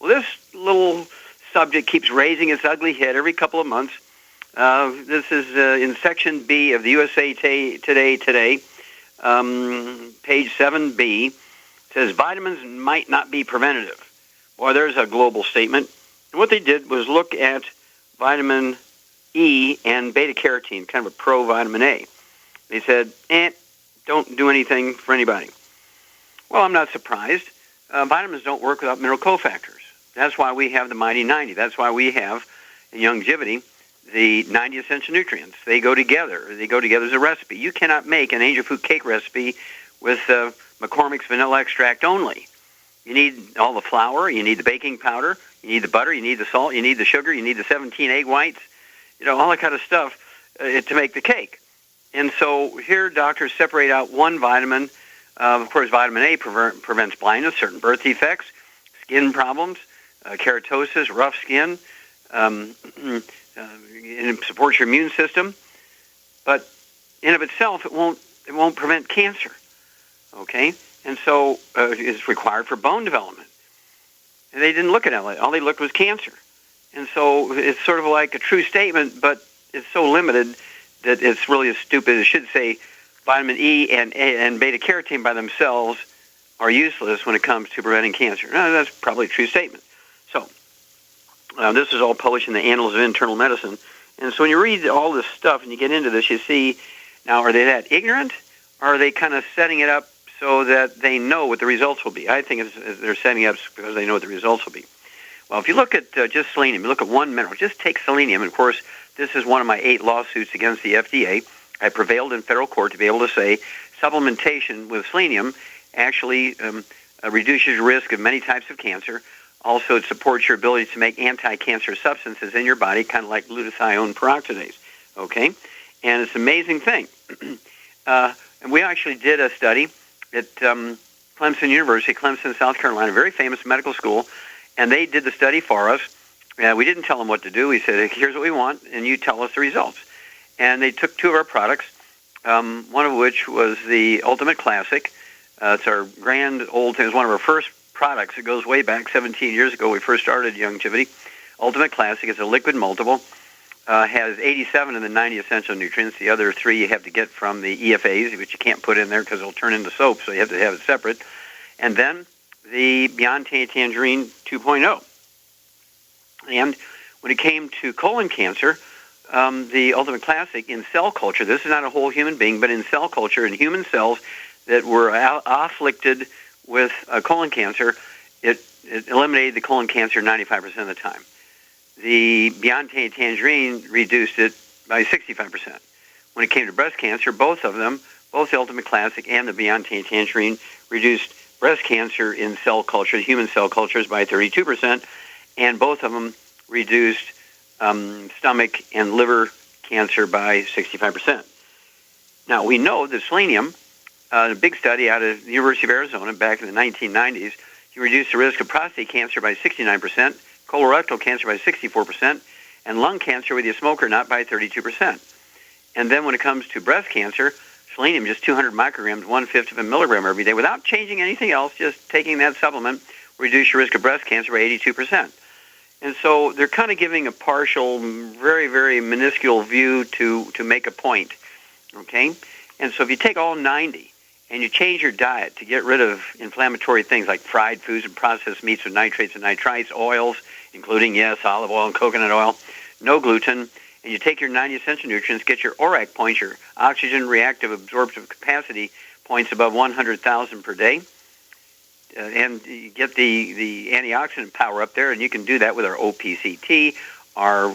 Well, this little subject keeps raising its ugly head every couple of months. This is in Section B of the USA Today, page 7B. It says vitamins might not be preventative. Boy, there's a global statement. And what they did was look at vitamin E and beta-carotene, kind of a pro-vitamin A. They said, don't do anything for anybody. Well, I'm not surprised. Vitamins don't work without mineral cofactors. That's why we have the Mighty 90. That's why we have, in longevity, the 90 essential nutrients. They go together. They go together as a recipe. You cannot make an angel food cake recipe with McCormick's vanilla extract only. You need all the flour. You need the baking powder. You need the butter. You need the salt. You need the sugar. You need the 17 egg whites. All that kind of stuff to make the cake. And so here doctors separate out one vitamin. Of course, vitamin A prevents blindness, certain birth defects, skin problems, keratosis, rough skin, it supports your immune system. But in of itself, it won't prevent cancer. Okay? And so it's required for bone development. And they didn't look at it. All they looked was cancer. And so it's sort of like a true statement, but it's so limited that it's really as stupid. It should say vitamin E and beta-carotene by themselves are useless when it comes to preventing cancer. No, that's probably a true statement. So this is all published in the Annals of Internal Medicine. And so when you read all this stuff and you get into this, you see, now, are they that ignorant? Or are they kind of setting it up so that they know what the results will be? I think they're setting it up because they know what the results will be. Well, if you look at just selenium, you look at one mineral, just take selenium. And, of course, this is one of my 8 lawsuits against the FDA. I prevailed in federal court to be able to say supplementation with selenium actually reduces your risk of many types of cancer. Also, it supports your ability to make anti-cancer substances in your body, kind of like glutathione peroxidase. Okay? And it's an amazing thing. And we actually did a study at Clemson University, Clemson, South Carolina, a very famous medical school. And they did the study for us. We didn't tell them what to do. We said, here's what we want, and you tell us the results. And they took 2 of our products, one of which was the Ultimate Classic. It's our grand old thing. It's one of our first products. It goes way back 17 years ago. We first started longevity. Ultimate Classic is a liquid multiple. Has 87 of the 90 essential nutrients. The other 3 you have to get from the EFAs, which you can't put in there because it'll turn into soap, so you have to have it separate. And then the Beyond Tangerine 2.0. And when it came to colon cancer, the Ultimate Classic in cell culture, this is not a whole human being, but in cell culture, in human cells that were afflicted with colon cancer, it eliminated the colon cancer 95% of the time. The Beyond Tangerine reduced it by 65%. When it came to breast cancer, both of them, both the Ultimate Classic and the Beyond Tangerine, reduced breast cancer in cell culture, human cell cultures, by 32%, and both of them reduced stomach and liver cancer by 65%. Now, we know that selenium, a big study out of the University of Arizona back in the 1990s, you reduced the risk of prostate cancer by 69%, colorectal cancer by 64%, and lung cancer, whether you smoke or not, by 32%. And then when it comes to breast cancer, selenium, just 200 micrograms, 1/5 of a milligram every day, without changing anything else, just taking that supplement, reduce your risk of breast cancer by 82%. And so they're kind of giving a partial, very, very minuscule view to make a point, okay? And so if you take all 90 and you change your diet to get rid of inflammatory things like fried foods and processed meats with nitrates and nitrites, oils, including, yes, olive oil and coconut oil, no gluten, and you take your 90 essential nutrients, get your ORAC points, your oxygen reactive absorptive capacity points above 100,000 per day, and you get the antioxidant power up there, and you can do that with our OPCT, our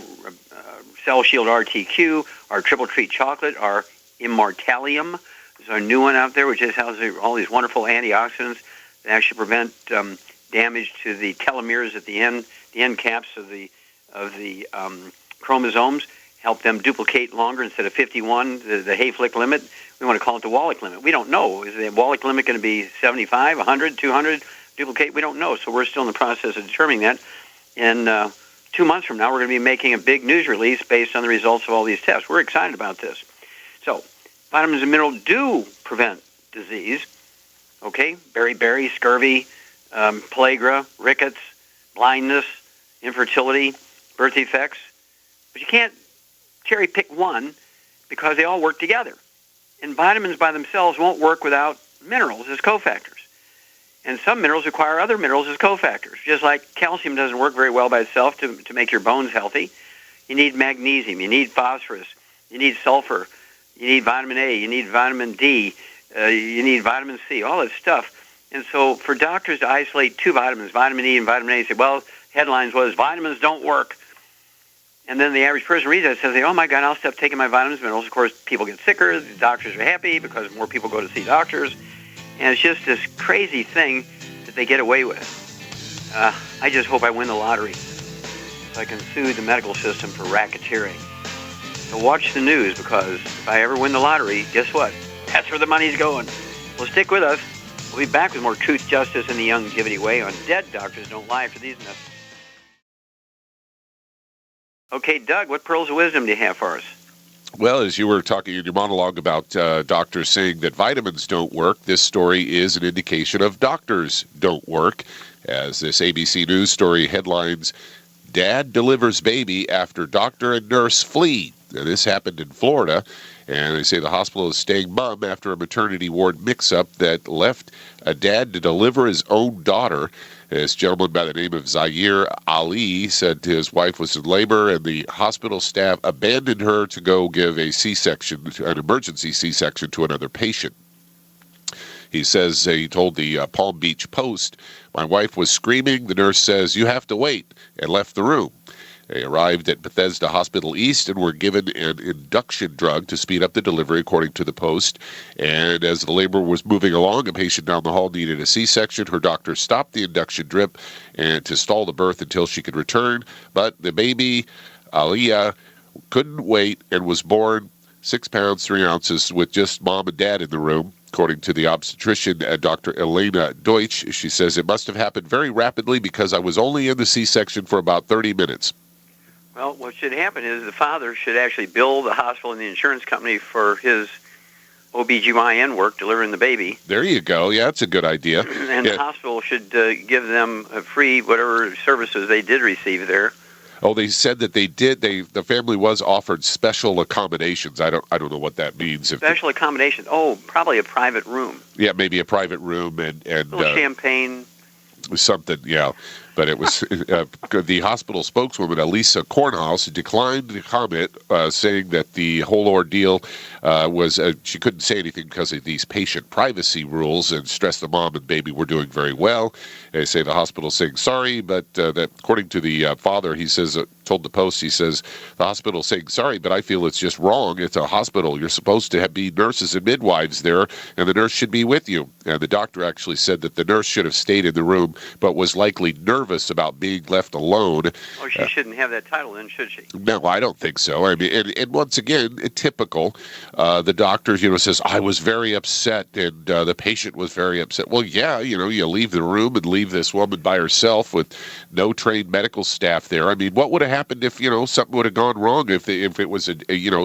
Cell Shield RTQ, our Triple Treat Chocolate, our Immortalium. There's our new one out there, which just has all these wonderful antioxidants that actually prevent damage to the telomeres at the end caps of the chromosomes, help them duplicate longer instead of 51, the Hayflick limit. We want to call it the Wallach limit. We don't know. Is the Wallach limit going to be 75, 100, 200 duplicate? We don't know. So we're still in the process of determining that. And 2 months from now, we're going to be making a big news release based on the results of all these tests. We're excited about this. So vitamins and minerals do prevent disease. Okay? Beriberi, scurvy, pellagra, rickets, blindness, infertility, birth defects. But you can't cherry pick one because they all work together. And vitamins by themselves won't work without minerals as cofactors. And some minerals require other minerals as cofactors. Just like calcium doesn't work very well by itself to make your bones healthy. You need magnesium, you need phosphorus, you need sulfur, you need vitamin A, you need vitamin D, you need vitamin C, all this stuff. And so for doctors to isolate two vitamins, vitamin E and vitamin A, say, well, headlines was, vitamins don't work. And then the average person reads that and says, oh, my God, I'll stop taking my vitamins and minerals. Of course, people get sicker. The doctors are happy because more people go to see doctors. And it's just this crazy thing that they get away with. I just hope I win the lottery so I can sue the medical system for racketeering. So watch the news, because if I ever win the lottery, guess what? That's where the money's going. Well, stick with us. We'll be back with more Truth, Justice, and the Longevity Way on Dead Doctors Don't Lie for these myths. Okay, Doug, what pearls of wisdom do you have for us? Well, as you were talking in your monologue about doctors saying that vitamins don't work, this story is an indication of doctors don't work. As this ABC News story headlines, Dad delivers baby after doctor and nurse flee. Now, this happened in Florida, and they say the hospital is staying mum after a maternity ward mix-up that left a dad to deliver his own daughter. This gentleman by the name of Zaire Ali said his wife was in labor, and the hospital staff abandoned her to go give a C-section, an emergency C-section, to another patient. He says he told the Palm Beach Post, "My wife was screaming. The nurse says, 'You have to wait,' and left the room." They arrived at Bethesda Hospital East and were given an induction drug to speed up the delivery, according to the Post. And as the labor was moving along, a patient down the hall needed a C-section. Her doctor stopped the induction drip and to stall the birth until she could return. But the baby, Aliyah, couldn't wait and was born 6 pounds, 3 ounces, with just mom and dad in the room. According to the obstetrician, Dr. Elena Deutsch, she says, "It must have happened very rapidly because I was only in the C-section for about 30 minutes. Well, what should happen is the father should actually bill the hospital and the insurance company for his OBGYN work delivering the baby. There you go. Yeah, that's a good idea. And the hospital should give them a free whatever services they did receive there. Oh, they said that they did. The family was offered special accommodations. I don't know what that means. Special accommodations. Oh, probably a private room. Yeah, maybe a private room and a little champagne. Something, yeah. But it was the hospital spokeswoman, Elisa Kornhaus, declined to comment, saying that the whole ordeal was, she couldn't say anything because of these patient privacy rules, and stressed the mom and baby were doing very well. They say the hospital saying sorry, but that according to the father, he says, told the Post, he says, the hospital saying sorry, but I feel it's just wrong. It's a hospital. You're supposed to be nurses and midwives there, and the nurse should be with you. And the doctor actually said that the nurse should have stayed in the room, but was likely nervous about being left alone. Oh, she shouldn't have that title then, should she? No, I don't think so. I mean, and once again, typical. The doctor, says, I was very upset, and the patient was very upset. Well, yeah, you leave the room and leave this woman by herself with no trained medical staff there. I mean, what would have happened if, something would have gone wrong, if it was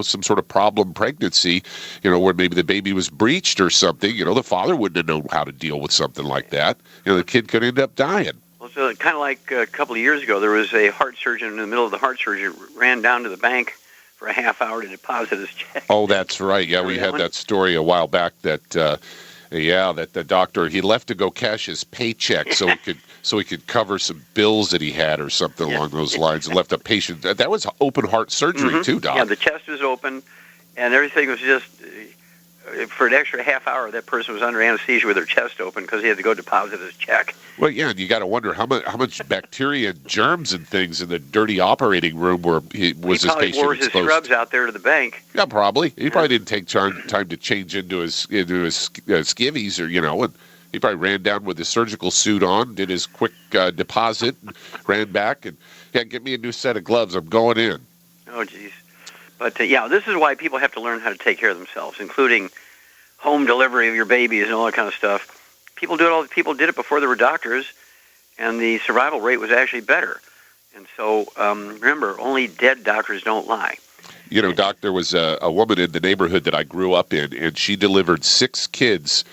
some sort of problem pregnancy, where maybe the baby was breached or something, the father wouldn't have known how to deal with something like that. The kid could end up dying. Well, so kind of like a couple of years ago, there was a heart surgeon in the middle of the heart surgery, ran down to the bank for a half hour to deposit his check. Oh, that's right. Yeah, we had that story a while back that the doctor, he left to go cash his paycheck so he could cover some bills that he had or something along those lines, and left a patient. That was open heart surgery too, Doc. Yeah, the chest was open, and everything was just. For an extra half hour, that person was under anesthesia with her chest open because he had to go deposit his check. Well, yeah, and you got to wonder how much bacteria and germs and things in the dirty operating room where was this patient exposed. He probably wore his scrubs out there to the bank. Yeah, probably. He probably didn't take time to change into his skivvies or and he probably ran down with his surgical suit on, did his quick deposit, and ran back and get me a new set of gloves. I'm going in. Oh, geez. But, this is why people have to learn how to take care of themselves, including home delivery of your babies and all that kind of stuff. People did it before there were doctors, and the survival rate was actually better. And so, remember, only dead doctors don't lie. Doc, there was a woman in the neighborhood that I grew up in, and she delivered 6 kids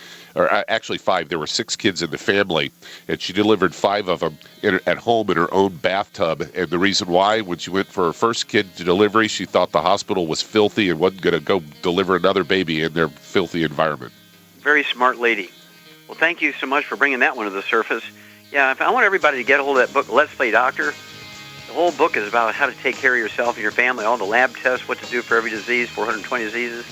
actually 5. There were 6 kids in the family, and she delivered 5 of them at home in her own bathtub. And the reason why, when she went for her first kid to delivery, she thought the hospital was filthy and wasn't going to go deliver another baby in their filthy environment. Very smart lady. Well, thank you so much for bringing that one to the surface. Yeah, I want everybody to get a hold of that book, Let's Play Doctor. The whole book is about how to take care of yourself and your family, all the lab tests, what to do for every disease, 420 diseases.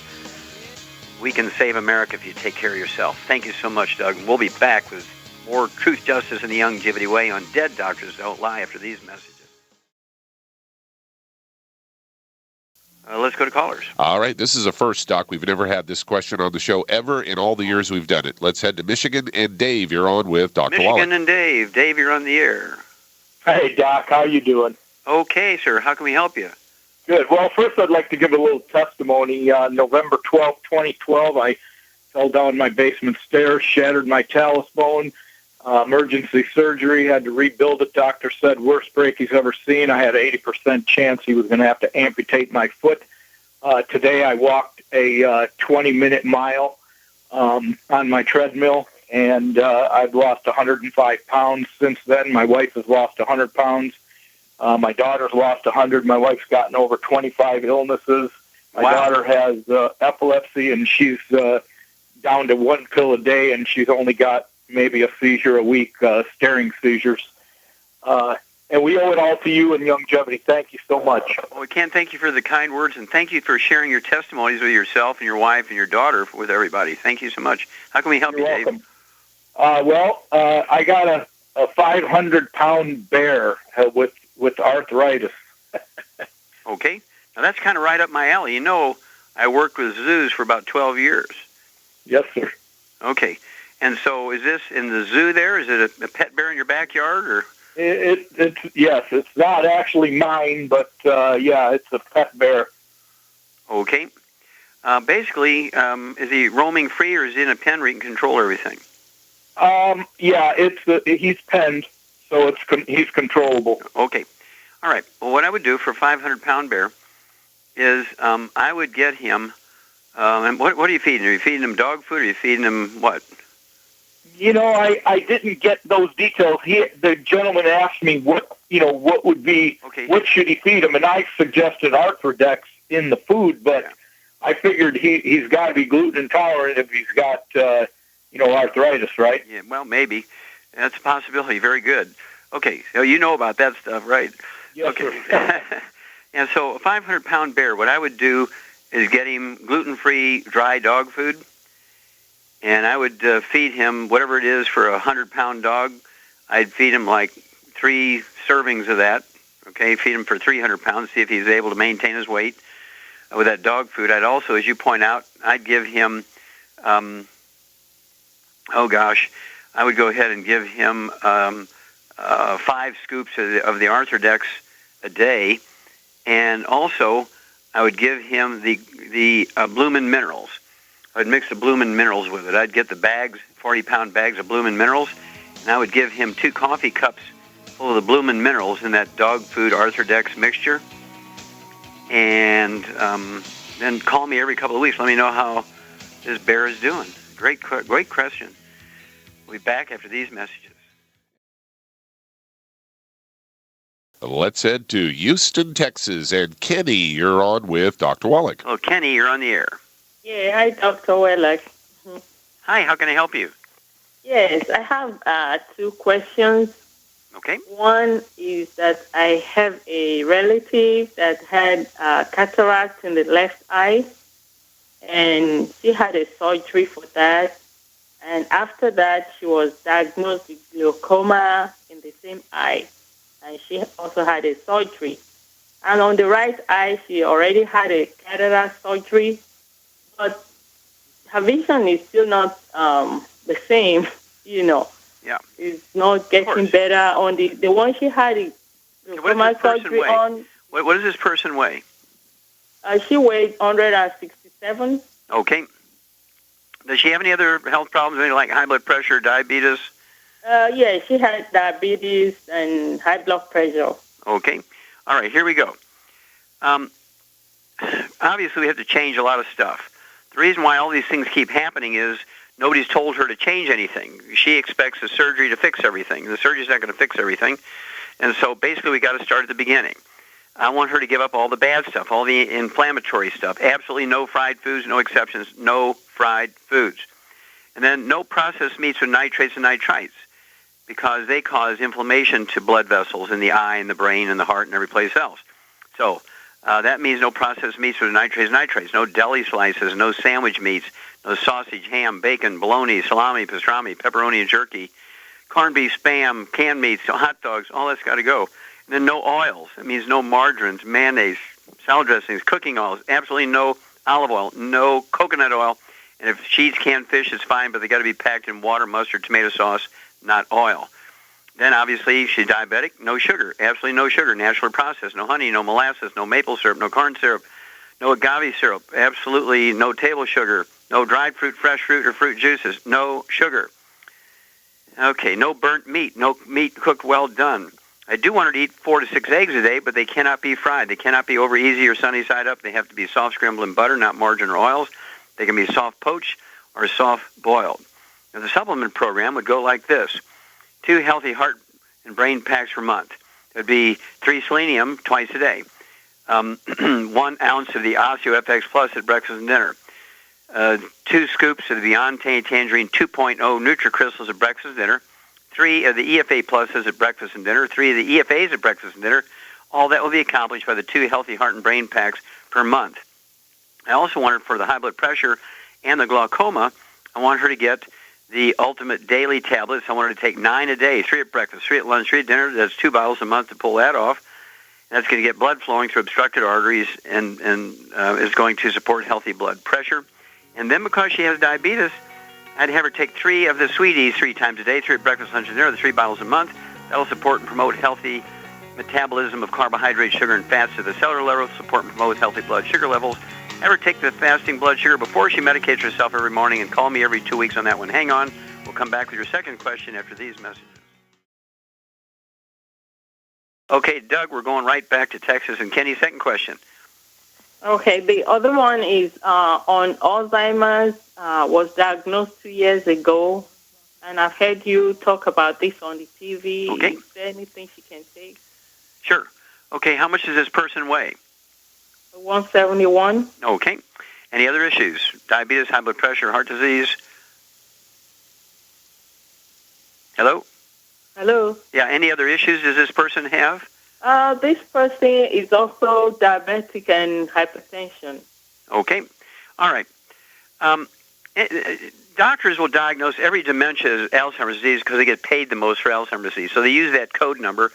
We can save America if you take care of yourself. Thank you so much, Doug. We'll be back with more Truth, Justice, and the Longevity Way on Dead Doctors Don't Lie after these messages. Let's go to callers. All right, this is a first, Doc. We've never had this question on the show ever in all the years we've done it. Let's head to Michigan, and Dave, you're on with Dr. Wallach. Michigan and Dave. Dave, you're on the air. Hey, Doc, how you doing? Okay, sir. How can we help you? Good. Well, first I'd like to give a little testimony. November 12, 2012, I fell down my basement stairs, shattered my talus bone, emergency surgery, had to rebuild it. Doctor said worst break he's ever seen. I had an 80% chance he was going to have to amputate my foot. Today I walked a 20-minute mile on my treadmill, and I've lost 105 pounds since then. My wife has lost 100 pounds. My daughter's lost 100. My wife's gotten over 25 illnesses. My daughter has epilepsy, and she's down to 1 pill a day, and she's only got maybe a seizure a week, staring seizures. And we owe it all to you and Longevity. Thank you so much. Well, we can't thank you for the kind words, and thank you for sharing your testimonies with yourself and your wife and your daughter with everybody. Thank you so much. How can we help you, welcome. Dave? I got a 500-pound bear with arthritis. Okay. Now, that's kind of right up my alley. You know, I worked with zoos for about 12 years. Yes, sir. Okay. And so is this in the zoo there? Is it a pet bear in your backyard? Or Yes, it's not actually mine, but yeah, it's a pet bear. Okay. Basically, is he roaming free, or is he in a pen where he can control everything? Yeah, he's penned, so he's controllable. Okay. All right. Well, what I would do for a 500-pound bear is I would get him, and what are you feeding him? Are you feeding him dog food, or are you feeding him what? You know, I didn't get those details. The gentleman asked me what would be, what should he feed him, and I suggested Arthrodex in the food, but yeah. I figured he's got to be gluten intolerant if he's got, arthritis, right? Yeah, well, maybe. That's a possibility. Very good. Okay, so you know about that stuff, right? Yes, okay. Sir. And so a 500-pound bear, what I would do is get him gluten-free dry dog food, and I would feed him whatever it is for a 100-pound dog. I'd feed him like 3 servings of that, okay? Feed him for 300 pounds, see if he's able to maintain his weight with that dog food. I'd also, as you point out, I'd give him, I would go ahead and give him 5 scoops of the Arthrodex a day, and also I would give him the Bloomin' Minerals. I'd mix the Bloomin' Minerals with it. I'd get the bags, 40-pound bags of Bloomin' Minerals, and I would give him 2 coffee cups full of the Bloomin' Minerals in that dog food Arthrodex mixture. And then call me every couple of weeks. Let me know how this bear is doing. Great question. We'll be back after these messages. Let's head to Houston, Texas. And Kenny, you're on with Dr. Wallach. Hello, Kenny, you're on the air. Yeah, hi, Dr. Wallach. Hi, how can I help you? Yes, I have 2 questions. Okay. One is that I have a relative that had cataract in the left eye, and she had a surgery for that. And after that, she was diagnosed with glaucoma in the same eye, and she also had a surgery. And on the right eye, she already had a cataract surgery, but her vision is still not the same, Yeah. It's not getting better. On the one she had glaucoma surgery on. What does this person weigh? She weighed 167. Okay. Does she have any other health problems, anything like high blood pressure, diabetes? Yeah, she had diabetes and high blood pressure. Okay. All right, here we go. Obviously, we have to change a lot of stuff. The reason why all these things keep happening is Nobody's told her to change anything. She expects the surgery to fix everything. The surgery's not going to fix everything. And so basically we got to start at the beginning. I want her to give up all the bad stuff, all the inflammatory stuff. Absolutely no fried foods, no exceptions, no fried foods. And then no processed meats with nitrates and nitrites, because they cause inflammation to blood vessels in the eye and the brain and the heart and every place else. So that means no processed meats with nitrates and nitrates, no deli slices, no sandwich meats, no sausage, ham, bacon, bologna, salami, pastrami, pepperoni and jerky, corned beef, Spam, canned meats, hot dogs, all that's got to go. And then no oils. It means no margarines, mayonnaise, salad dressings, cooking oils, absolutely no olive oil, no coconut oil. And if cheese, canned fish, it's fine, but they got to be packed in water, mustard, tomato sauce, not oil. Then obviously she's diabetic, no sugar, absolutely no sugar, naturally processed, no honey, no molasses, no maple syrup, no corn syrup, no agave syrup, absolutely no table sugar, no dried fruit, fresh fruit, or fruit juices, no sugar. Okay, no burnt meat, no meat cooked well done. I do want her to eat 4 to 6 eggs a day, but they cannot be fried. They cannot be over easy or sunny side up. They have to be soft scrambled in butter, not margarine or oils. They can be soft poached or soft boiled. Now, the supplement program would go like this. 2 healthy heart and brain packs per month. It would be 3 selenium twice a day. 1 ounce of the Osteo FX Plus at breakfast and dinner. 2 scoops of the Beyond Tangerine 2.0 NutriCrystals at breakfast and dinner. 3 of the EFA Pluses at breakfast and dinner. 3 of the EFAs at breakfast and dinner. All that will be accomplished by the 2 healthy heart and brain packs per month. I also wanted for the high blood pressure and the glaucoma, I want her to get the ultimate daily tablets. I want her to take 9 a day, 3 at breakfast, 3 at lunch, 3 at dinner. That's 2 bottles a month to pull that off. And that's going to get blood flowing through obstructed arteries and is going to support healthy blood pressure. And then because she has diabetes, I'd have her take 3 of the sweeties 3 times a day, 3 at breakfast, lunch, and dinner, the 3 bottles a month. That'll support and promote healthy metabolism of carbohydrates, sugar, and fats to the cellular level, support and promote healthy blood sugar levels. Have her take the fasting blood sugar before she medicates herself every morning, and call me every 2 weeks on that one. Hang on. We'll come back with your second question after these messages. Okay, Doug, we're going right back to Texas. And Kenny, second question. Okay, the other one is on Alzheimer's, was diagnosed 2 years ago, and I've heard you talk about this on the TV. Okay. Is there anything she can take? Sure. Okay, how much does this person weigh? 171. Okay. Any other issues? Diabetes, high blood pressure, heart disease? Hello? Hello? Yeah, any other issues does this person have? This person is also diabetic and hypertension. Okay. All right. Doctors will diagnose every dementia as Alzheimer's disease because they get paid the most for Alzheimer's disease. So they use that code number.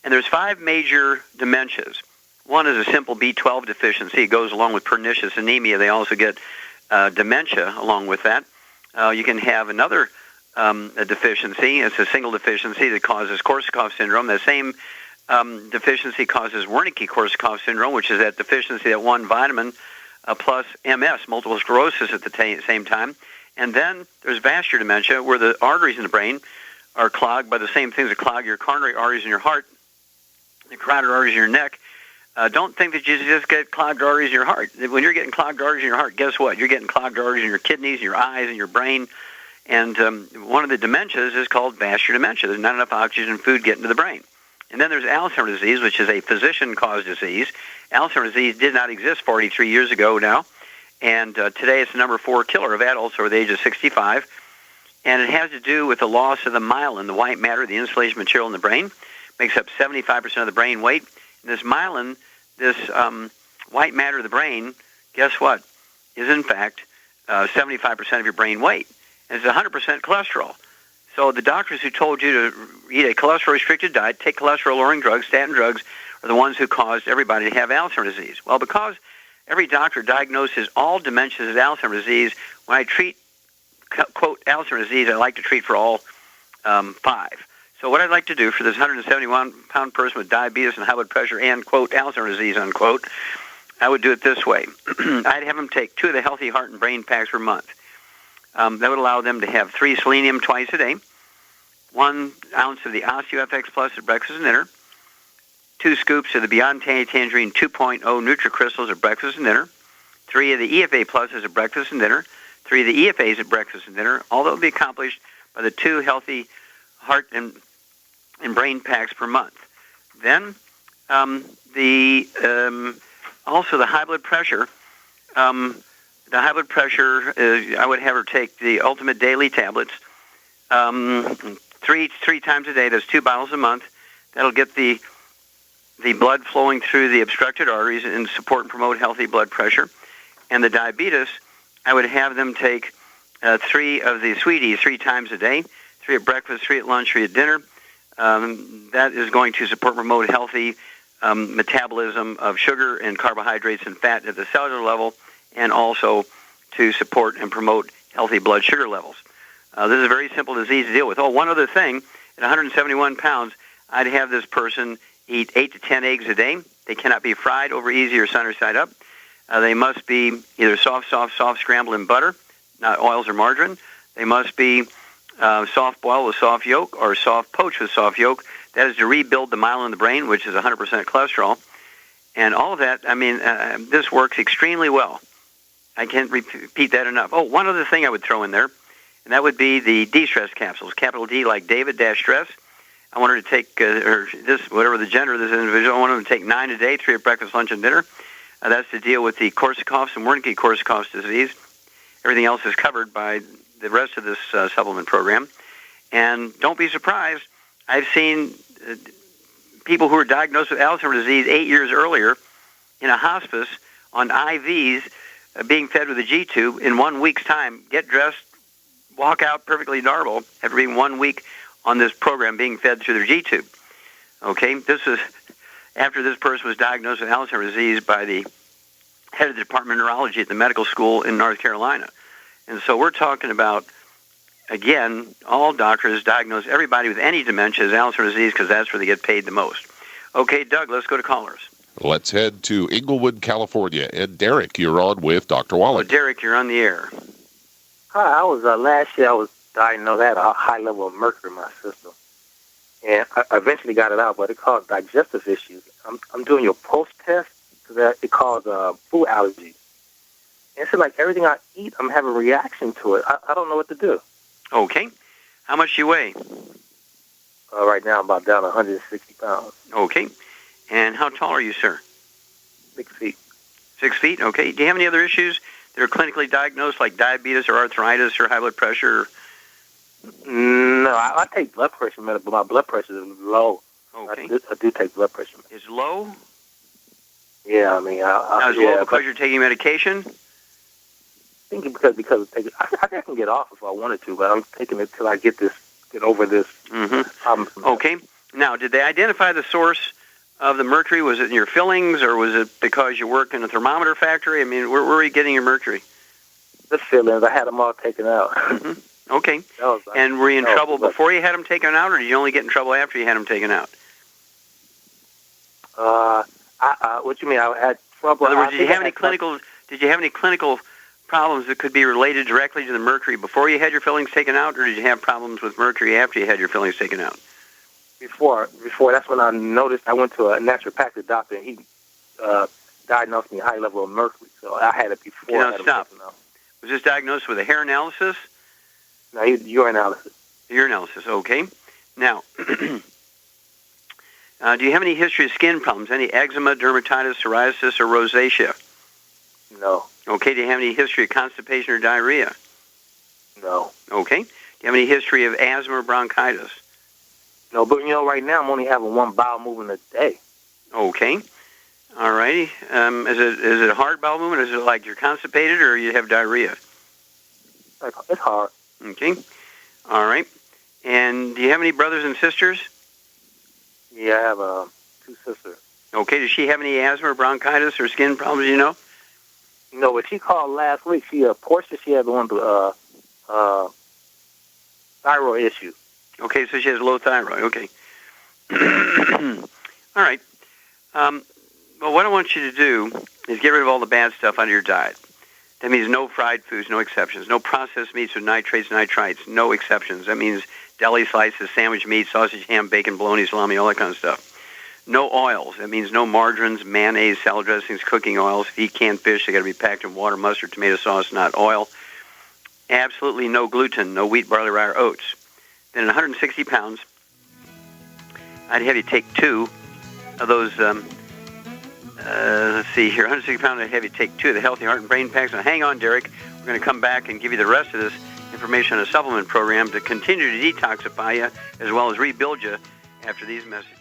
And there's 5 major dementias. One is a simple B12 deficiency. It goes along with pernicious anemia. They also get dementia along with that. You can have another a deficiency. It's a single deficiency that causes Korsakoff syndrome. The same deficiency causes Wernicke-Korsakoff syndrome, which is that deficiency, that one vitamin, plus MS, multiple sclerosis at the same time. And then there's vascular dementia, where the arteries in the brain are clogged by the same things that clog your coronary arteries in your heart, the carotid arteries in your neck. Don't think that you just get clogged arteries in your heart. When you're getting clogged arteries in your heart, guess what? You're getting clogged arteries in your kidneys, your eyes, and your brain. And one of the dementias is called vascular dementia. There's not enough oxygen and food getting to the brain. And then there's Alzheimer's disease, which is a physician-caused disease. Alzheimer's disease did not exist 43 years ago now. And today it's the number 4 killer of adults over the age of 65. And it has to do with the loss of the myelin, the white matter, the insulation material in the brain. Makes up 75% of the brain weight. And this myelin, this white matter of the brain, guess what, is in fact 75% of your brain weight. And it's 100% cholesterol. So the doctors who told you to eat a cholesterol-restricted diet, take cholesterol-lowering drugs, statin drugs, are the ones who caused everybody to have Alzheimer's disease. Well, because every doctor diagnoses all dementias as Alzheimer's disease, when I treat, quote, Alzheimer's disease, I like to treat for all 5. So what I'd like to do for this 171-pound person with diabetes and high blood pressure and, quote, Alzheimer's disease, unquote, I would do it this way. I'd have them take 2 of the healthy heart and brain packs per month. That would allow them to have 3 selenium twice a day, 1 ounce of the Osteo FX Plus at breakfast and dinner, 2 scoops of the Beyond Tangerine 2.0 NutriCrystals at breakfast and dinner, 3 of the EFA Pluses at breakfast and dinner, 3 of the EFAs at breakfast and dinner, all that will be accomplished by the 2 healthy heart and brain packs per month. Then also the high blood pressure. I would have her take the Ultimate Daily tablets 3 times a day. That's 2 bottles a month. That'll get the blood flowing through the obstructed arteries and support and promote healthy blood pressure. And the diabetes, I would have them take 3 of the sweeties 3 times a day, 3 at breakfast, 3 at lunch, 3 at dinner. That is going to support and promote healthy metabolism of sugar and carbohydrates and fat at the cellular level, and also to support and promote healthy blood sugar levels. This is a very simple disease to deal with. Oh, one other thing, at 171 pounds, I'd have this person eat 8 to 10 eggs a day. They cannot be fried over easy or sun or side up. They must be either soft scrambled in butter, not oils or margarine. They must be soft boiled with soft yolk or soft poached with soft yolk. That is to rebuild the myelin in the brain, which is 100% cholesterol. And all of that, this works extremely well. I can't repeat that enough. Oh, one other thing I would throw in there, and that would be the D-stress capsules, capital D like David dash stress. I want her to take, whatever the gender of this individual, I want her to take 9 a day, 3 at breakfast, lunch, and dinner. That's to deal with the Korsakoff's and Wernicke-Korsakoff's disease. Everything else is covered by the rest of this supplement program. And don't be surprised, I've seen people who were diagnosed with Alzheimer's disease 8 years earlier in a hospice on IVs being fed with a G-tube in 1 week's time, get dressed, walk out perfectly normal after being 1 week on this program being fed through their G-tube. Okay, this is after this person was diagnosed with Alzheimer's disease by the head of the Department of Neurology at the medical school in North Carolina. And so we're talking about, again, all doctors diagnose everybody with any dementia as Alzheimer's disease because that's where they get paid the most. Okay, Doug, let's go to callers. Let's head to Inglewood, California. And Derek, you're on with Dr. Wallach. Derek, you're on the air. Hi, I was last year I was diagnosed. I had a high level of mercury in my system. And I eventually got it out, but it caused digestive issues. I'm doing your post-test because it caused food allergy. And it's like everything I eat, I'm having a reaction to it. I don't know what to do. Okay. How much do you weigh? Right now, I'm about down 160 pounds. Okay. And how tall are you, sir? 6 feet. 6 feet? Okay. Do you have any other issues that are clinically diagnosed, like diabetes or arthritis or high blood pressure? No, I take blood pressure medicine, but my blood pressure is low. Okay. I do take blood pressure medicine. Is low? Yeah, I mean... Now, is low because you're taking medication? I think because of taking... I can get off if I wanted to, but I'm taking it till I get over this problem. Okay. Now, did they identify the source of the mercury? Was it in your fillings, or was it because you work in a thermometer factory? I mean, where are you getting your mercury? The fillings. I had them all taken out. Okay. And were you in trouble before you had them taken out, or did you only get in trouble after you had them taken out? What you mean? I had trouble. In other words, did you have any clinical problems that could be related directly to the mercury before you had your fillings taken out, or did you have problems with mercury after you had your fillings taken out? Before, that's when I noticed. I went to a naturopathic doctor, and he diagnosed me high level of mercury. So I had it before. Okay, now stop. Was this diagnosed with a hair analysis? No, urinalysis. Urinalysis, okay. Now, do you have any history of skin problems? Any eczema, dermatitis, psoriasis, or rosacea? No. Okay, do you have any history of constipation or diarrhea? No. Okay. Do you have any history of asthma or bronchitis? No, but right now I'm only having 1 bowel movement a day. Okay. All righty. Is it a hard bowel movement? Is it like you're constipated or you have diarrhea? It's hard. Okay. All right. And do you have any brothers and sisters? Yeah, I have 2 sisters. Okay. Does she have any asthma or bronchitis or skin problems, you know? No, but she called last week. Portia, she had one thyroid issue. Okay, so she has low thyroid. Okay. All right. Well, what I want you to do is get rid of all the bad stuff out of your diet. That means no fried foods, no exceptions. No processed meats with nitrates, nitrites, no exceptions. That means deli slices, sandwich meat, sausage, ham, bacon, bologna, salami, all that kind of stuff. No oils. That means no margarines, mayonnaise, salad dressings, cooking oils. If you eat canned fish, they got to be packed in water, mustard, tomato sauce, not oil. absolutely no gluten, no wheat, barley, rye, or oats. Then at 160 pounds, I'd have you take 2 of those, let's see here, 160 pounds, I'd have you take 2 of the Healthy Heart and Brain Packs. Now hang on, Derek. We're going to come back and give you the rest of this information on a supplement program to continue to detoxify you as well as rebuild you after these messages.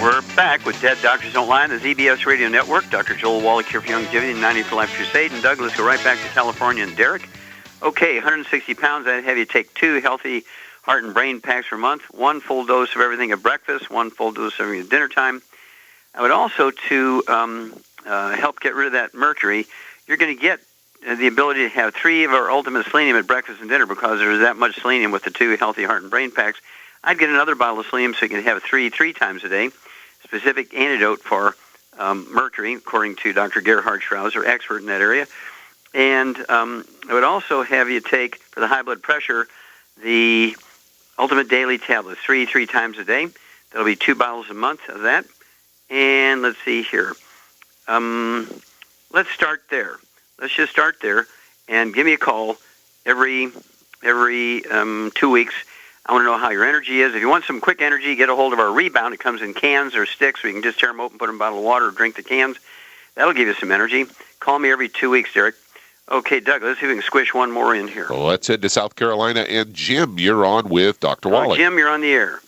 We're back with Dead Doctors Don't Lie on the ZBS Radio Network. Dr. Joel Wallach here for Longevity and 90 for Life Crusade. And Doug, let's go right back to California and Derek. Okay, 160 pounds, I'd have you take 2 Healthy Heart and Brain Packs per month, 1 full dose of everything at breakfast, 1 full dose of everything at dinner time. I would also, to help get rid of that mercury, you're going to get the ability to have 3 of our ultimate selenium at breakfast and dinner because there's that much selenium with the 2 Healthy Heart and Brain Packs. I'd get another bottle of selenium so you can have 3 times a day. Specific antidote for mercury, according to Dr. Gerhard Schrauser, expert in that area. And I would also have you take, for the high blood pressure, the Ultimate Daily Tablets, 3 times a day. That'll be 2 bottles a month of that. And let's see here. Let's start there. Let's just start there and give me a call every 2 weeks. I want to know how your energy is. If you want some quick energy, get a hold of our Rebound. It comes in cans or sticks. We can just tear them open, put them in a bottle of water, or drink the cans. That'll give you some energy. Call me every 2 weeks, Derek. Okay, Doug, let's see if we can squish one more in here. Well, let's head to South Carolina. And Jim, you're on with Dr. Wallach. Jim, you're on the air.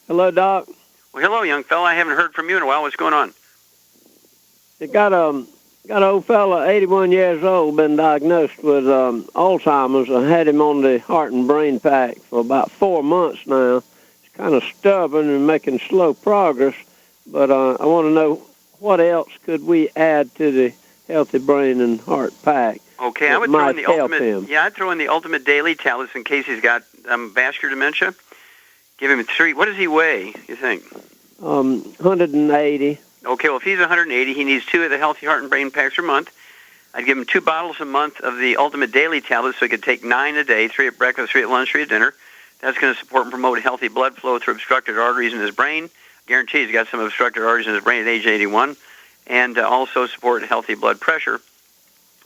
Hello, Doc. Well, hello, young fella. I haven't heard from you in a while. What's going on? It got an old fella, 81 years old, been diagnosed with Alzheimer's. I had him on the heart and brain pack for about 4 months now. He's kind of stubborn and making slow progress, but I want to know what else could we add to the Healthy Brain and Heart Pack. Okay, I would throw in the ultimate. Yeah, I'd throw in the Ultimate Daily Tablets in case he's got vascular dementia. Give him 3. What does he weigh, you think? 180. Okay, well, if he's 180, he needs 2 of the Healthy Heart and Brain Packs per month. I'd give him 2 bottles a month of the Ultimate Daily Tablets so he could take 9 a day, 3 at breakfast, 3 at lunch, 3 at dinner. That's going to support and promote healthy blood flow through obstructed arteries in his brain. Guarantee he's got some obstructed arteries in his brain at age 81. And also support healthy blood pressure.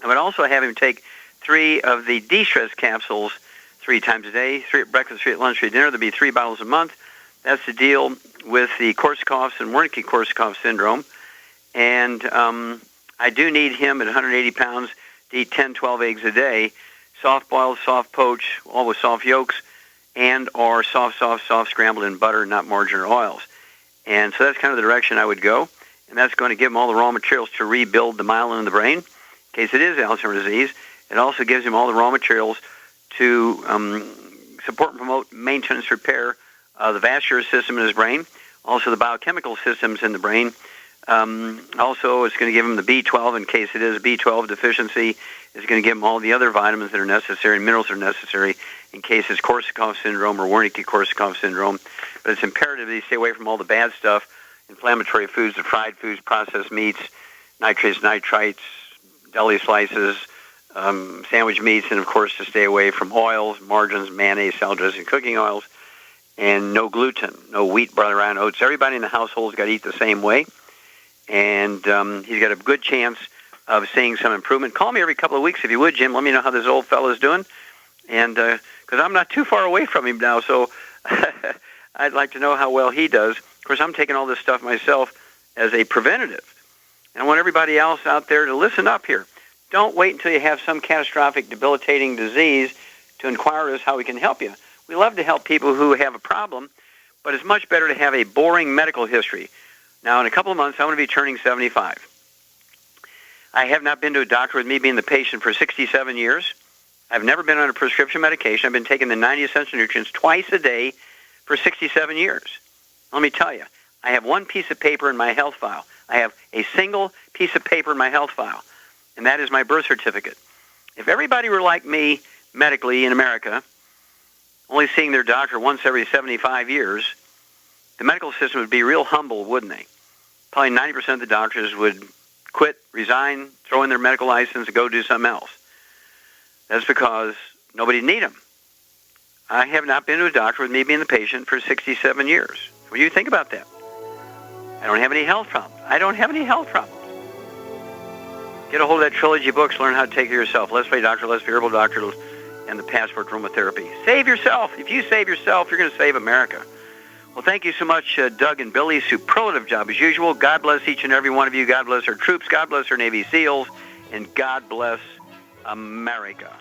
I would also have him take 3 of the de-stress capsules 3 times a day, 3 at breakfast, 3 at lunch, 3 at dinner. There'll be 3 bottles a month. That's to deal with the Korsakoff's and Wernicke-Korsakoff syndrome. And I do need him at 180 pounds to eat 10, 12 eggs a day, soft boiled, soft poach, all with soft yolks, and or soft scrambled in butter, not margarine or oils. And so that's kind of the direction I would go. And that's going to give him all the raw materials to rebuild the myelin in the brain in case it is Alzheimer's disease. It also gives him all the raw materials to support and promote maintenance repair of the vascular system in his brain, also the biochemical systems in the brain. Also, it's going to give him the B12 in case it is a B12 deficiency. It's going to give him all the other vitamins that are necessary and minerals that are necessary in case it's Korsakoff syndrome or Wernicke-Korsakoff syndrome. But it's imperative that he stay away from all the bad stuff, inflammatory foods, the fried foods, processed meats, nitrates, nitrites, deli slices, sandwich meats, and, of course, to stay away from oils, margarines, mayonnaise, salad dressing, cooking oils, and no gluten, no wheat, barley, rye, and oats. Everybody in the household's got to eat the same way, and he's got a good chance of seeing some improvement. Call me every couple of weeks if you would, Jim. Let me know how this old fellow's doing, and because I'm not too far away from him now, so I'd like to know how well he does. Of course, I'm taking all this stuff myself as a preventative. And I want everybody else out there to listen up here. Don't wait until you have some catastrophic, debilitating disease to inquire as how we can help you. We love to help people who have a problem, but it's much better to have a boring medical history. Now, in a couple of months, I'm going to be turning 75. I have not been to a doctor with me being the patient for 67 years. I've never been on a prescription medication. I've been taking the 90 essential nutrients twice a day for 67 years. Let me tell you, I have one piece of paper in my health file. I have a single piece of paper in my health file, and that is my birth certificate. If everybody were like me medically in America, only seeing their doctor once every 75 years, the medical system would be real humble, wouldn't they? Probably 90% of the doctors would quit, resign, throw in their medical license, and go do something else. That's because nobody need them. I have not been to a doctor with me being the patient for 67 years. What do you think about that? I don't have any health problems. I don't have any health problems. Get a hold of that trilogy of books, learn how to take care of yourself. Let's Play Doctor, Let's Be Herbal Doctor, and the Passport to Aromatherapy. Save yourself. If you save yourself, you're going to save America. Well, thank you so much, Doug and Billy. Superlative job as usual. God bless each and every one of you. God bless our troops. God bless our Navy SEALs. And God bless America.